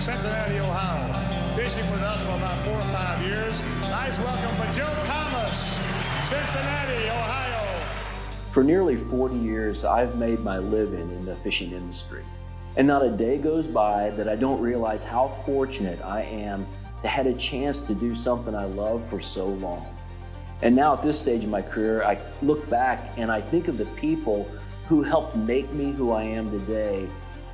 Cincinnati, Ohio. Fishing with us for about 4 or 5 years. Nice welcome for Joe Thomas, Cincinnati, Ohio. For nearly 40 years, I've made my living in the fishing industry. And not a day goes by that I don't realize how fortunate I am to have a chance to do something I love for so long. And now at this stage of my career, I look back and I think of the people who helped make me who I am today.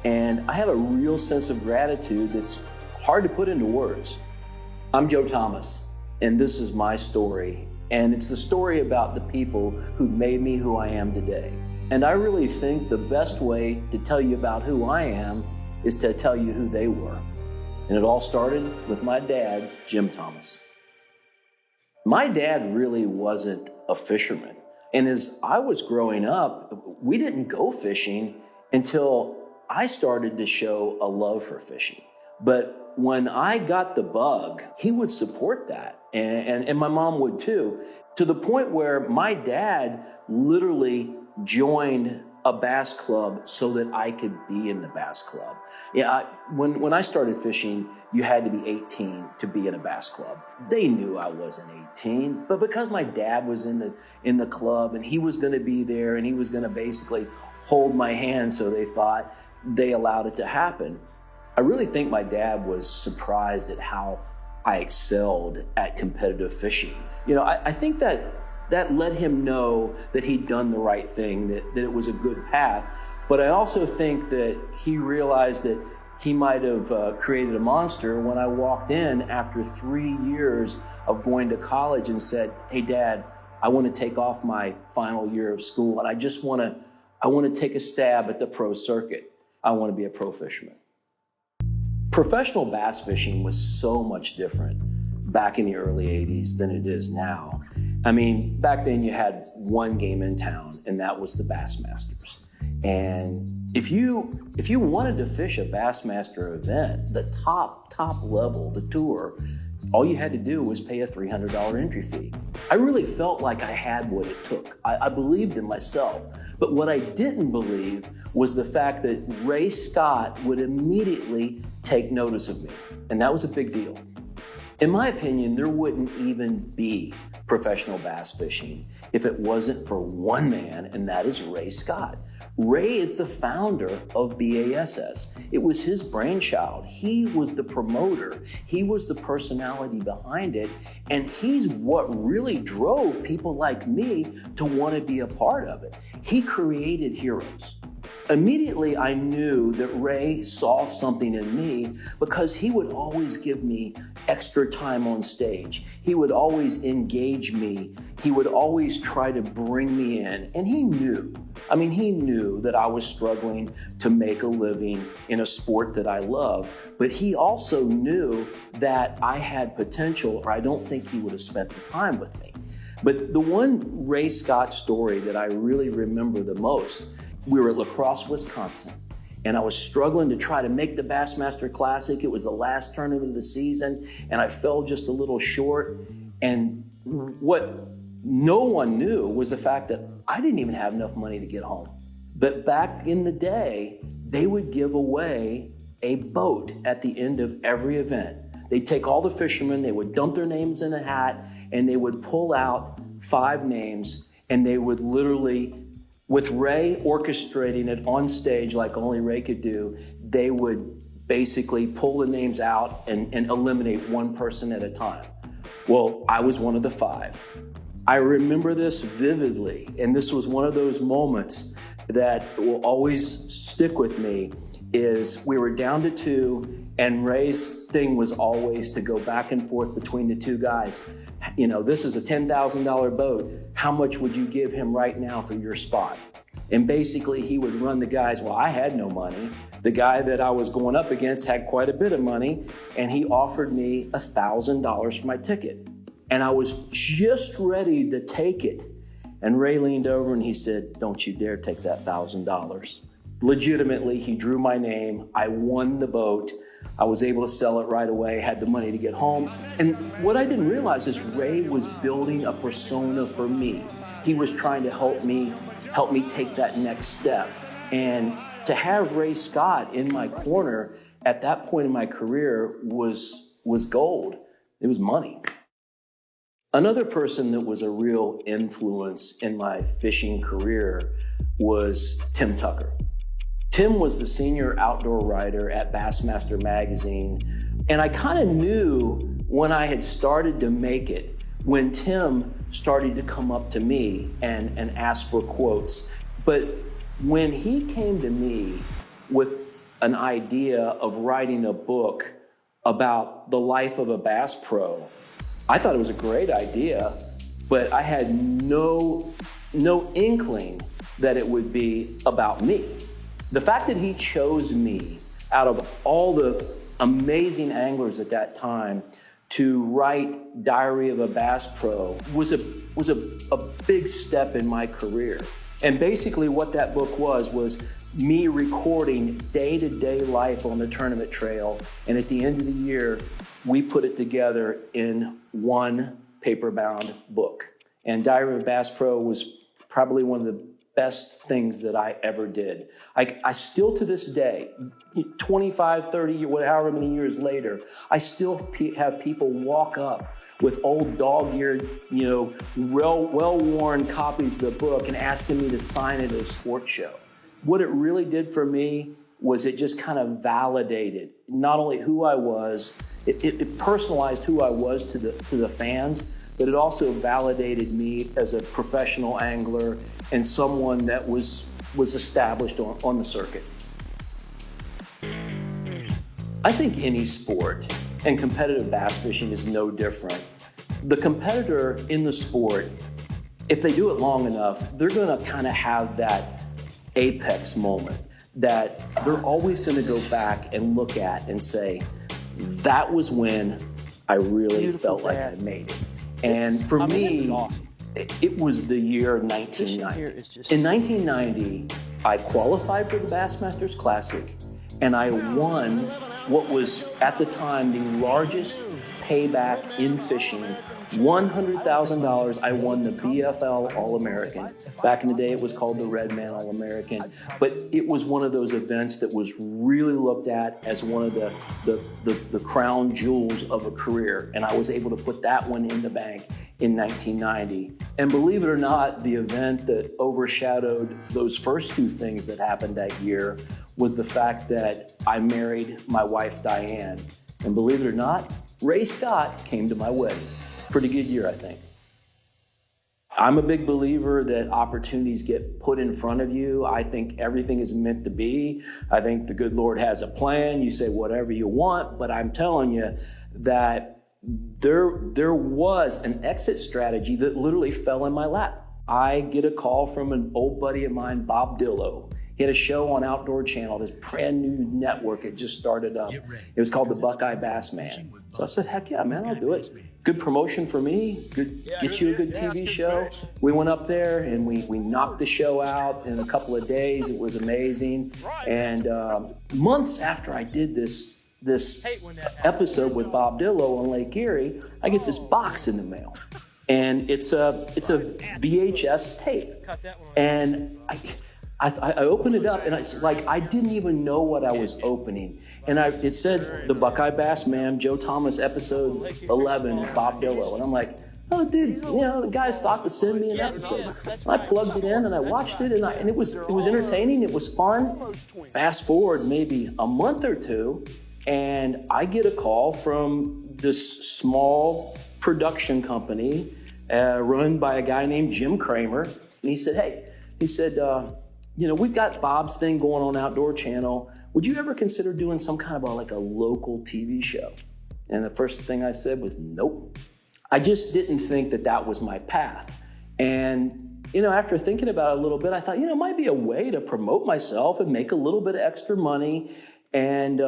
And I have a real sense of gratitude that's hard to put into words. I'm Joe Thomas, and this is my story. And it's the story about the people who made me who I am today. And I really think the best way to tell you about who I am is to tell you who they were. And it all started with my dad, Jim Thomas. My dad really wasn't a fisherman. And as I was growing up, we didn't go fishing until I started to show a love for fishing. But when I got the bug, he would support that. And my mom would too, to the point where my dad literally joined a bass club so that I could be in the bass club. When I started fishing, you had to be 18 to be in a bass club. They knew I wasn't 18, but because my dad was in the club and he was going to be there and he was going to basically hold my hand, so they thought, they allowed it to happen. I really think my dad was surprised at how I excelled at competitive fishing. I think that let him know that he'd done the right thing, that it was a good path. But I also think that he realized that he might have created a monster when I walked in after 3 years of going to college and said, "Hey, Dad, I want to take off my final year of school and I want to take a stab at the pro circuit. I want to be a pro fisherman." Professional bass fishing was so much different back in the early 80s than it is now. I mean, back then you had one game in town, and that was the Bassmasters. And if you wanted to fish a Bassmaster event, the top level, the tour, all you had to do was pay a $300 entry fee. I really felt like I had what it took. I believed in myself. But what I didn't believe was the fact that Ray Scott would immediately take notice of me. And that was a big deal. In my opinion, there wouldn't even be professional bass fishing if it wasn't for one man, and that is Ray Scott. Ray is the founder of BASS. It was his brainchild. He was the promoter. He was the personality behind it. And he's what really drove people like me to want to be a part of it. He created heroes. Immediately, I knew that Ray saw something in me because he would always give me extra time on stage. He would always engage me. He would always try to bring me in. And he knew that I was struggling to make a living in a sport that I love. But he also knew that I had potential, or I don't think he would have spent the time with me. But the one Ray Scott story that I really remember the most, we were at La Crosse, Wisconsin, and I was struggling to try to make the Bassmaster Classic. It was the last tournament of the season, and I fell just a little short. And what no one knew was the fact that I didn't even have enough money to get home. But back in the day, they would give away a boat at the end of every event. They'd take all the fishermen, they would dump their names in a hat, and they would pull out 5 names, and they would literally, with Ray orchestrating it on stage like only Ray could do, they would basically pull the names out and eliminate one person at a time. Well, I was one of the 5. I remember this vividly, and this was one of those moments that will always stick with me, is we were down to 2, and Ray's thing was always to go back and forth between the 2 guys. This is a $10,000 boat. How much would you give him right now for your spot? And basically he would run the guys. Well, I had no money. The guy that I was going up against had quite a bit of money, and he offered me $1,000 for my ticket. And I was just ready to take it. And Ray leaned over and he said, "Don't you dare take that $1,000. Legitimately, he drew my name. I won the boat. I was able to sell it right away, had the money to get home. And what I didn't realize is Ray was building a persona for me. He was trying to help me take that next step. And to have Ray Scott in my corner at that point in my career was gold. It was money. Another person that was a real influence in my fishing career was Tim Tucker. Tim was the senior outdoor writer at Bassmaster Magazine, and I kind of knew when I had started to make it, when Tim started to come up to me and ask for quotes. But when he came to me with an idea of writing a book about the life of a bass pro, I thought it was a great idea, but I had no inkling that it would be about me. The fact that he chose me out of all the amazing anglers at that time to write Diary of a Bass Pro was a big step in my career. And basically what that book was me recording day-to-day life on the tournament trail. And at the end of the year, we put it together in one paper-bound book. And Diary of a Bass Pro was probably one of the best things that I ever did. I still to this day, 25, 30, however many years later, I still have people walk up with old dog-eared, well-worn copies of the book and asking me to sign it at a sports show. What it really did for me was it just kind of validated not only who I was, it personalized who I was to the fans, but it also validated me as a professional angler and someone that was established on the circuit. I think any sport, and competitive bass fishing is no different. The competitor in the sport, if they do it long enough, they're gonna kind of have that apex moment that they're always gonna go back and look at and say, that was when I really felt like I made it. And for me, it was the year 1990. In 1990, I qualified for the Bassmasters Classic, and I won what was at the time the largest payback in fishing. $100,000. I won the BFL All-American. Back in the day, it was called the Redman All-American. But it was one of those events that was really looked at as one of the crown jewels of a career. And I was able to put that one in the bank in 1990. And believe it or not, the event that overshadowed those first two things that happened that year was the fact that I married my wife, Diane. And believe it or not, Ray Scott came to my wedding. Pretty good year, I think. I'm a big believer that opportunities get put in front of you. I think everything is meant to be. I think the good Lord has a plan. You say whatever you want, but I'm telling you that there was an exit strategy that literally fell in my lap. I get a call from an old buddy of mine, Bob Dillo. He had a show on Outdoor Channel, this brand new network. It just started up. It was called the Buckeye Bass Man. So I said, heck yeah, man, I'll do it. Good promotion for me. Get you a good TV show. We went up there and we knocked the show out in a couple of days. It was amazing. And months after I did this episode with Bob Dillo on Lake Erie, I get this box in the mail. And it's a VHS tape. And I opened it up, and it's like I didn't even know what I was opening. And it said the Buckeye Bass Man, Joe Thomas, episode 11, Bob Dillo. And I'm like, oh, dude, the guys thought to send me an episode. And I plugged it in, and I watched it, and it was entertaining. It was fun. Fast forward maybe a month or two, and I get a call from this small production company run by a guy named Jim Kramer. And he said, we've got Bob's thing going on Outdoor Channel. Would you ever consider doing some kind of a local TV show? And the first thing I said was, nope. I just didn't think that was my path. And, after thinking about it a little bit, I thought, it might be a way to promote myself and make a little bit of extra money. And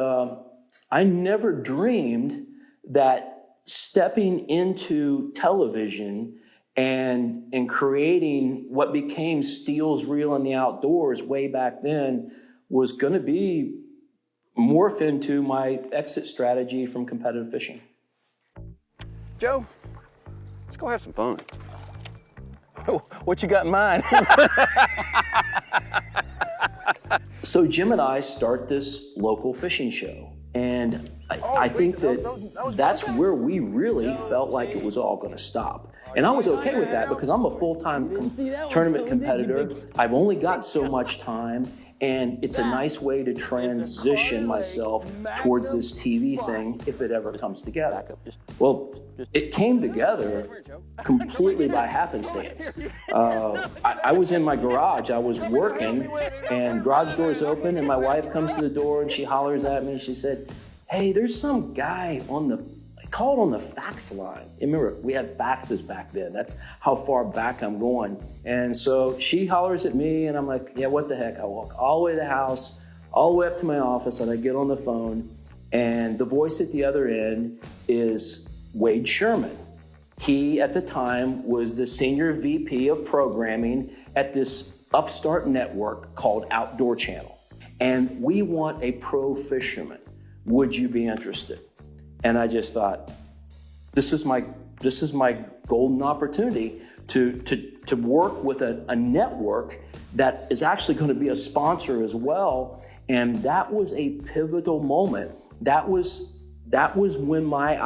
I never dreamed that stepping into television and creating what became Steele's Reel in the Outdoors way back then was going to be morph into my exit strategy from competitive fishing. Joe, let's go have some fun. What you got in mind? So Jim and I start this local fishing show. And I think that's where we really felt like it was all going to stop. And I was okay with that because I'm a full-time tournament competitor. I've only got so much time, and it's a nice way to transition myself towards this TV thing if it ever comes together. Well, it came together completely by happenstance. I was in my garage, I was working, and garage doors open, and my wife comes to the door and she hollers at me. She said, "Hey, there's some guy called on the fax line." Remember, we had faxes back then. That's how far back I'm going. And so she hollers at me, and I'm like, yeah, what the heck? I walk all the way to the house, all the way up to my office, and I get on the phone, and the voice at the other end is Wade Sherman. He, at the time, was the senior VP of programming at this upstart network called Outdoor Channel. And we want a pro fisherman. Would you be interested? And I just thought, this is my golden opportunity to work with a network that is actually going to be a sponsor as well. And that was a pivotal moment. That was when my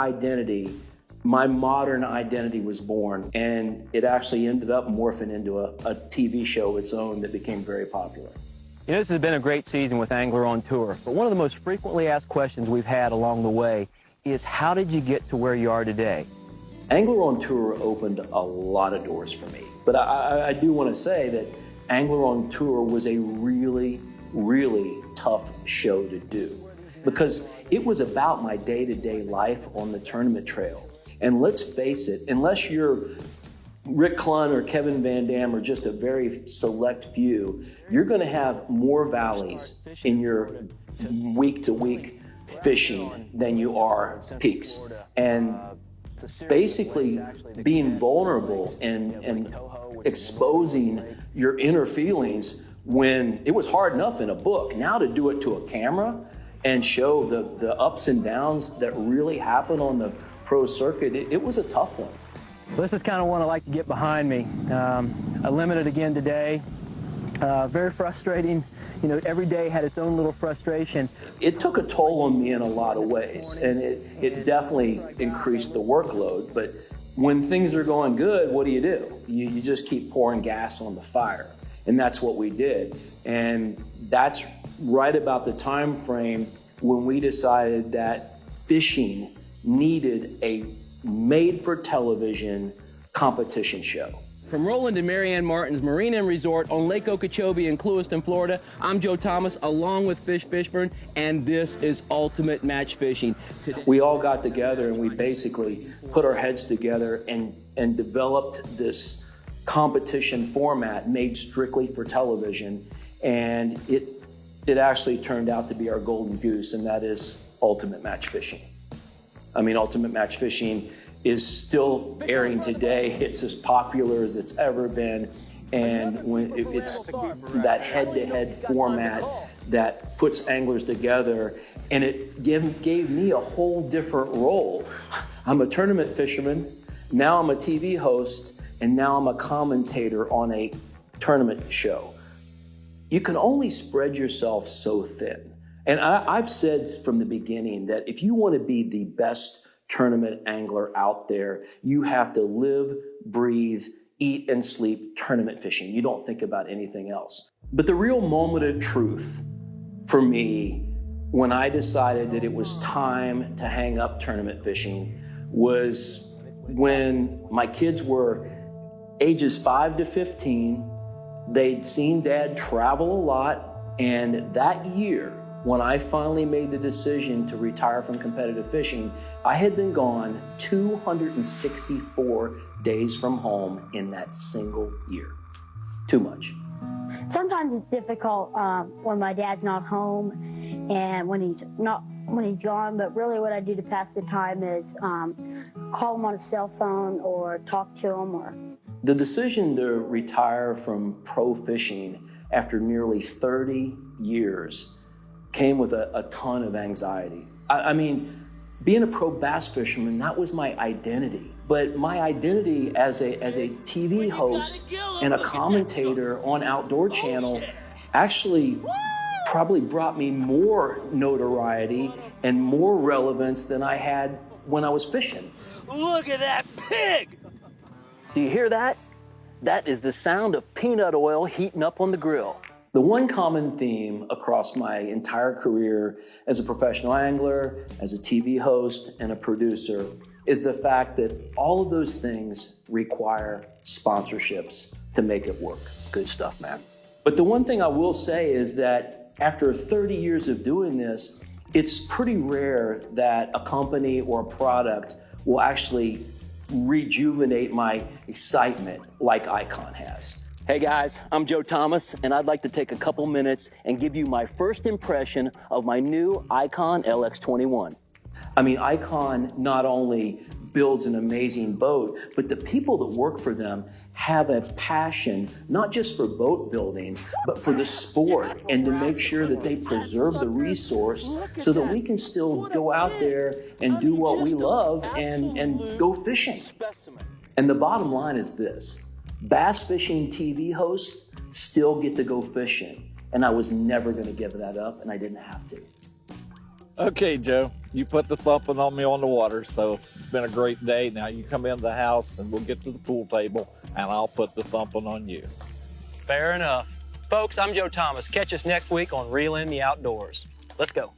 modern identity was born. And it actually ended up morphing into a TV show of its own that became very popular. You know, this has been a great season with Angler on Tour, but one of the most frequently asked questions we've had along the way is, how did you get to where you are today? Angler on Tour opened a lot of doors for me. But I do want to say that Angler on Tour was a really, really tough show to do because it was about my day-to-day life on the tournament trail. And let's face it, unless you're Rick Clunn or Kevin Van Dam or just a very select few, you're going to have more valleys in your week-to-week fishing than you are peaks. And basically being vulnerable and exposing your inner feelings when it was hard enough in a book. Now to do it to a camera and show the ups and downs that really happen on the pro circuit, it was a tough one. Well, this is kind of one I like to get behind me. I limited again today. Very frustrating. You know, every day had its own little frustration. It took a toll on me in a lot of ways, and it definitely increased the workload. But when things are going good, what do? You just keep pouring gas on the fire, and that's what we did. And that's right about the time frame when we decided that fishing needed a made-for-television competition show. From Roland and Marianne Martin's Marina and Resort on Lake Okeechobee in Clewiston, Florida, I'm Joe Thomas, along with Fish Fishburne, and this is Ultimate Match Fishing. We all got together and we basically put our heads together and developed this competition format made strictly for television, and it actually turned out to be our golden goose, and that is Ultimate Match Fishing. I mean, Ultimate Match Fishing is still airing today. It's as popular as it's ever been. And when it's that head-to-head format that puts anglers together, and it gave me a whole different role. I'm a tournament fisherman, now I'm a TV host, and now I'm a commentator on a tournament show. You can only spread yourself so thin. And I've said from the beginning that if you want to be the best tournament angler out there, you have to live, breathe, eat, and sleep tournament fishing. You don't think about anything else. But the real moment of truth for me, when I decided that it was time to hang up tournament fishing, was when my kids were ages 5 to 15. They'd seen Dad travel a lot, and that year, when I finally made the decision to retire from competitive fishing, I had been gone 264 days from home in that single year. Too much. Sometimes it's difficult when my dad's not home and when he's gone, but really what I do to pass the time is call him on his cell phone or talk to him. The decision to retire from pro fishing after nearly 30 years came with a ton of anxiety. I mean, being a pro bass fisherman, that was my identity. But my identity as a TV host and a commentator on Outdoor Channel actually probably brought me more notoriety and more relevance than I had when I was fishing. Look at that pig! Do you hear that? That is the sound of peanut oil heating up on the grill. The one common theme across my entire career as a professional angler, as a TV host, and a producer is the fact that all of those things require sponsorships to make it work. Good stuff, man. But the one thing I will say is that after 30 years of doing this, it's pretty rare that a company or a product will actually rejuvenate my excitement like Icon has. Hey guys, I'm Joe Thomas, and I'd like to take a couple minutes and give you my first impression of my new Icon LX21. I mean, Icon not only builds an amazing boat, but the people that work for them have a passion, not just for boat building, but for the sport, and to make sure that they preserve the resource so that we can still go out there and do what we love and go fishing. And the bottom line is this: bass fishing TV hosts still get to go fishing, and I was never going to give that up, and I didn't have to. Okay, Joe, you put the thumping on me on the water, so it's been a great day. Now you come into the house and we'll get to the pool table and I'll put the thumping on you. Fair enough. Folks, I'm Joe Thomas. Catch us next week on Reel In the Outdoors. Let's go.